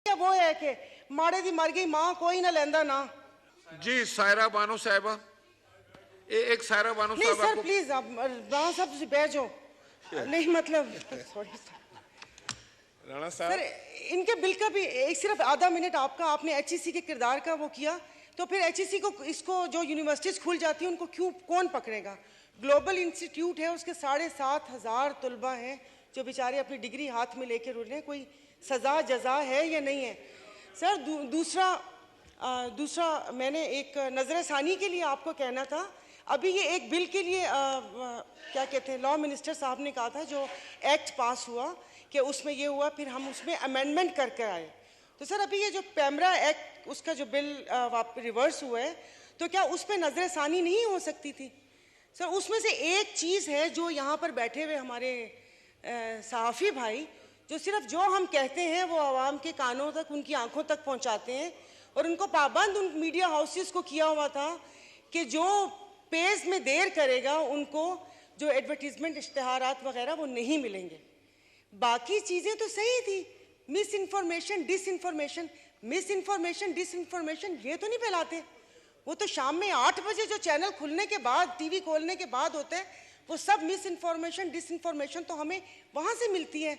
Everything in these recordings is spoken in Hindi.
क्या वो है कि माड़े दी मर गई मां कोई ना लेंदा ना। जी सायरा बानो साहिबा, एक सायरा बानो नहीं साहिबा सर को प्लीज आप राणा साहब से बैठ जाओ। नहीं मतलब सॉरी राणा सर, साहब इनके बिल का भी एक सिर्फ आधा मिनट आपका, आपने एचईसी के किरदार का वो किया, तो फिर एचईसी को इसको जो यूनिवर्सिटीज खुल जाती है उनको क्यों कौन पकड़ेगा? ग्लोबल इंस्टीट्यूट है, उसके 7,500 तलबा हैं जो बेचारे अपनी डिग्री हाथ में लेकर उड़ रहे हैं। कोई सजा जजा है या नहीं है? सर दूसरा मैंने एक नजर सानी के लिए आपको कहना था, अभी ये एक बिल के लिए क्या कहते हैं, लॉ मिनिस्टर साहब ने कहा था जो एक्ट पास हुआ कि उसमें ये हुआ, फिर हम उसमें अमेंडमेंट करके आए। तो सर अभी ये जो पैमरा एक्ट उसका जो बिल रिवर्स हुआ है, तो क्या उस पर नजर सानी नहीं हो सकती थी? सर उसमें से एक चीज़ है जो यहाँ पर बैठे हुए हमारे सहाफ़ी भाई, जो सिर्फ जो हम कहते हैं वो आवाम के कानों तक, उनकी आंखों तक पहुँचाते हैं, और उनको पाबंद उन मीडिया हाउसेस को किया हुआ था कि जो पेज में देर करेगा उनको जो एडवर्टीजमेंट इश्तहारात वगैरह वो नहीं मिलेंगे। बाकी चीज़ें तो सही थी, miss information disinformation, miss information disinformation ये तो नहीं फैलाते। वो तो शाम में 8 बजे जो चैनल खुलने के बाद, टीवी खोलने के बाद होता है, वो सब मिस इन्फॉर्मेशन डिसइंफॉर्मेशन तो हमें वहाँ से मिलती है।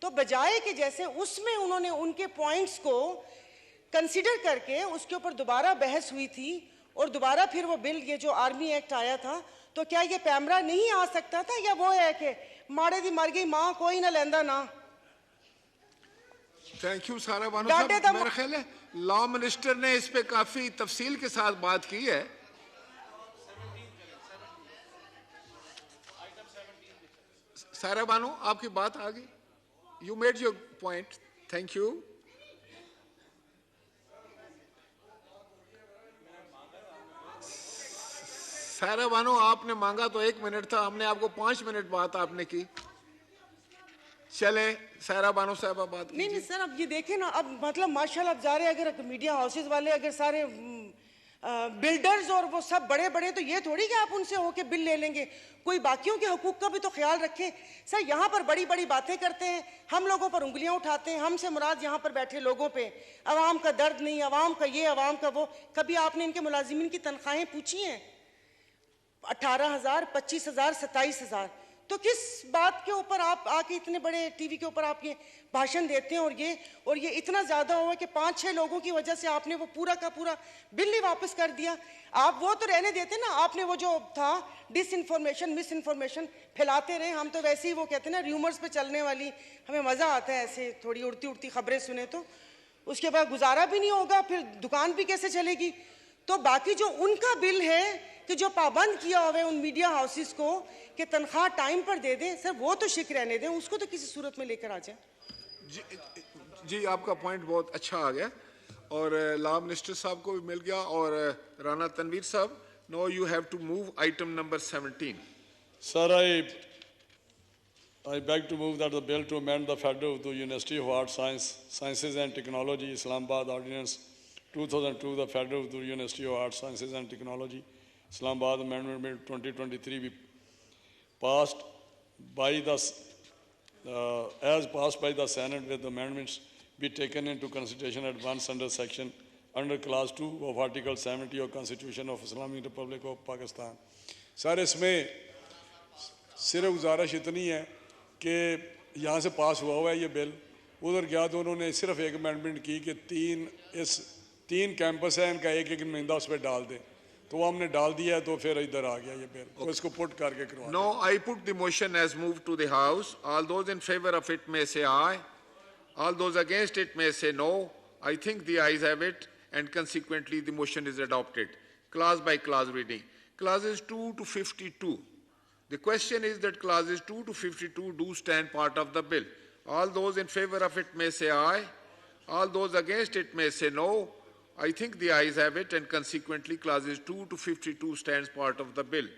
तो बजाय कि जैसे उसमें उन्होंने उनके पॉइंट्स को कंसिडर करके उसके ऊपर दोबारा बहस हुई थी और दोबारा फिर वो बिल, ये जो आर्मी एक्ट आया था, तो क्या ये पैमरा नहीं आ सकता था, या वो है कि माड़े दी मर गई मां कोई ना लेंदा ना? थैंक यू सारा बानो साहब। मेरा ख्याल है लॉ मिनिस्टर ने इस पे काफी तफसील के साथ बात की है। सारा बानो आपकी बात आ गई, you made your point, thank you. सारा बानो आपने मांगा तो 1 मिनट था, हमने आपको 5 मिनट बात आपने की। चले सारा बानो साहब बात नहीं सर, अब ये देखें ना, अब मतलब माशाल्लाह अब जा रहे, अगर मीडिया हाउसेज वाले अगर सारे बिल्डर्स और वो सब बड़े बड़े, तो ये थोड़ी कि आप उनसे होके बिल ले लेंगे। कोई बाकियों के हुकूक का भी तो ख्याल रखें। सर यहाँ पर बड़ी बड़ी बातें करते हैं, हम लोगों पर उंगलियां उठाते हैं, हमसे मुराद यहाँ पर बैठे लोगों पे अवाम का दर्द नहीं, अवाम का ये अवाम का वो। कभी आपने इनके मुलाजिमीन की तनख्वाहें पूछी हैं? 18,000, 25,000, 27,000। तो किस बात के ऊपर आप आके इतने बड़े टीवी के ऊपर आप ये भाषण देते हैं? और ये इतना ज़्यादा हुआ कि 5-6 लोगों की वजह से आपने वो पूरा का पूरा बिल ही वापस कर दिया। आप वो तो रहने देते ना, आपने वो जो था डिसइंफॉर्मेशन मिस इन्फॉर्मेशन फैलाते रहे। हम तो वैसे ही वो कहते हैं ना, र्यूमर्स पे चलने वाली, हमें मज़ा आता है ऐसे थोड़ी उड़ती उड़ती खबरें सुने, तो उसके बाद गुजारा भी नहीं होगा, फिर दुकान भी कैसे चलेगी। तो बाकी जो उनका बिल है कि जो पाबंद किया हुआ है उन मीडिया हाउसेस को कि तनख्वाह टाइम पर दे दें, सर वो तो शिक रहने दें, उसको तो किसी सूरत में लेकर आ जाए। जी आपका पॉइंट बहुत अच्छा आ गया और लॉ मिनिस्टर साहब को भी मिल गया और राणा तनवीर साहब, no you have to move item number 17। Sir I beg to move that the bill to amend the Federal Urdu University of Arts, Sciences and Technology, Islamabad Ordinance 2002, the Federal Urdu University of Arts, Sciences and Technology, Islamabad Amendment Bill 2023 be passed by the as passed by the Senate with amendments be taken into consideration at once under clause 2 of Article 70 of Constitution of Islamic Republic of Pakistan. Sir इसमें सिर्फ गुजारिश इतनी है कि यहाँ से पास हुआ है ये बिल, उधर गया तो उन्होंने सिर्फ एक अमेंडमेंट की कि 3 कैंपस है इनका, एक नुमाइंदा उस पर डाल दें, तो वो हमने डाल दिया है, तो फिर इधर आ गया ये बिल, तो इसको पुट करके करवा। No I put the motion as move to the house, all those in favour of it may say aye, all those against it may say no. I think the ayes have it and consequently the motion is adopted. Clause by clause reading. Clauses 2 to 52. The question is that clauses 2 to 52 do stand part of the bill. All those in favor of it may say aye. All those against it may say no. I think the ayes have it and consequently clauses 2 to 52 stands part of the bill.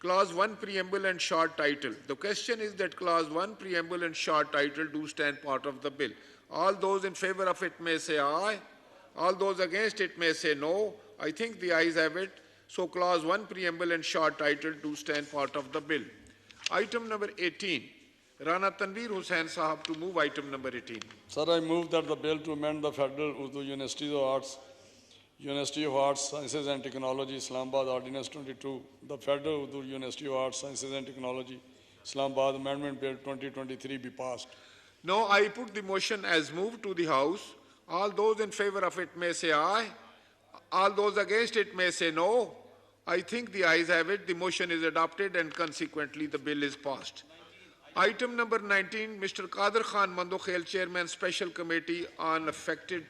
Clause 1 preamble and short title. The question is that clause 1 preamble and short title do stand part of the bill. All those in favor of it may say aye. All those against it may say no. I think the ayes have it. So clause 1 preamble and short title do stand part of the bill. Item number 18. Rana Tanveer Hussain Sahab to move item number 18. Sir, I move that the bill to amend the Federal Urdu University of Arts, Sciences and Technology, Islamabad Ordinance 22, the Federal Urdu University of Arts, Sciences and Technology, Islamabad Amendment Bill 2023 be passed. Now I put the motion as moved to the House. All those in favor of it may say aye. All those against it may say no. I think the ayes have it. The motion is adopted and consequently the bill is passed. Item number 19, Mr. Qadir Khan Mandokhel, Chairman Special Committee on Affected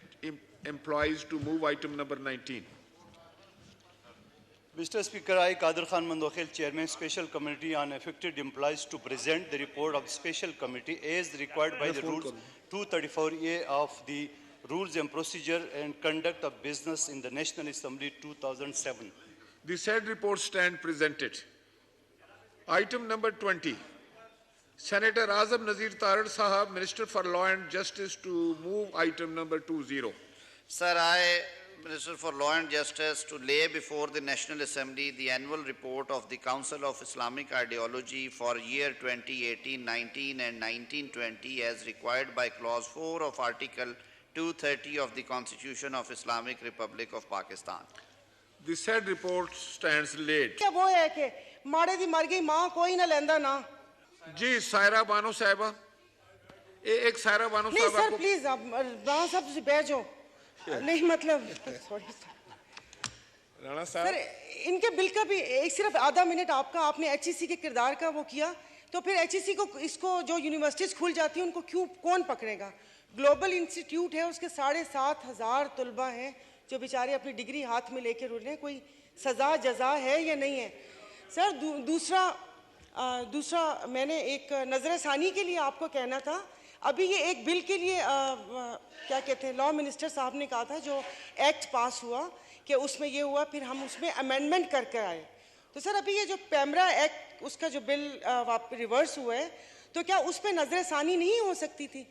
Employees, to move item number 19. Mr. Speaker, I, Qadir Khan Mandokhel, Chairman Special Committee on Affected Employees, to present the report of the Special Committee as required by the Rules 234A of the Rules and Procedure and Conduct of Business in the National Assembly 2007. The said report stand presented. Item number 20, Senator Azam Nazir Tarar Sahab, Minister for Law and Justice, to move item number 20. Sir, I, Minister for Law and Justice, to lay before the National Assembly the annual report of the Council of Islamic Ideology for year 2018-19 and 19-20 as required by Clause 4 of Article 230 of the Constitution of Islamic Republic of Pakistan. The said report stands laid. क्या वो है कि माड़े दी मर गई माँ कोई ना लेंदा ना जी सायरा बानो साहिबा, एक सायरा बानो नहीं साहिबा सर को प्लीज आप राणा साहब से बैठ जाओ नहीं मतलब सॉरी राणा सर साहब, इनके बिल का भी एक सिर्फ आधा मिनट आपका आपने एचईसी के किरदार का वो किया तो फिर एचईसी को इसको जो यूनिवर्सिटीज खुल जाती है उनको क्यों कौन पकड़ेगा। ग्लोबल इंस्टीट्यूट है उसके 7,500 तलबा हैं जो बेचारे अपनी डिग्री हाथ में लेकर उड़ रहे हैं, कोई सजा जजा है या नहीं है। सर दूसरा मैंने एक नज़र-ए-सानी के लिए आपको कहना था, अभी ये एक बिल के लिए क्या कहते हैं लॉ मिनिस्टर साहब ने कहा था जो एक्ट पास हुआ कि उसमें ये हुआ फिर हम उसमें अमेंडमेंट करके आए। तो सर अभी ये जो पैमरा एक्ट उसका जो बिल रिवर्स हुआ है तो क्या उस पर नज़र-ए-सानी नहीं हो सकती थी।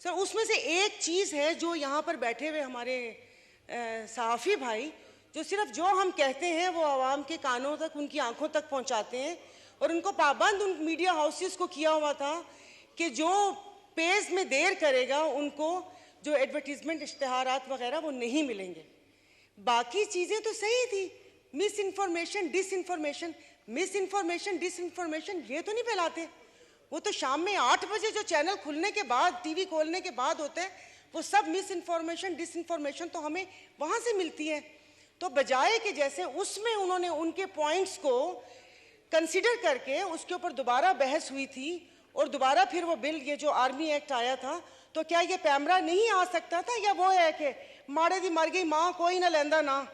सर उसमें से एक चीज़ है जो यहाँ पर बैठे हुए हमारे सहाफ़ी भाई जो सिर्फ जो हम कहते हैं वो आवाम के कानों तक उनकी आंखों तक पहुँचाते हैं और उनको पाबंद उन मीडिया हाउसेस को किया हुआ था कि जो पेज में देर करेगा उनको जो एडवर्टीजमेंट इश्तिहारात वगैरह वो नहीं मिलेंगे। बाकी चीज़ें तो सही थी, मिस इन्फॉर्मेशन डिसइंफॉर्मेशन ये तो नहीं फैलाते, वो तो शाम में 8 बजे जो चैनल खुलने के बाद टीवी खोलने के बाद होता है वो सब मिस इन्फॉर्मेशन डिसइंफॉर्मेशन तो हमें वहाँ से मिलती है। तो बजाय कि जैसे उसमें उन्होंने उनके पॉइंट्स को कंसिडर करके उसके ऊपर दोबारा बहस हुई थी और दोबारा फिर वो बिल ये जो आर्मी एक्ट आया था तो क्या ये पैमरा नहीं आ सकता था या वो है कि माड़े दी मर गई माँ कोई ना लेंदा ना।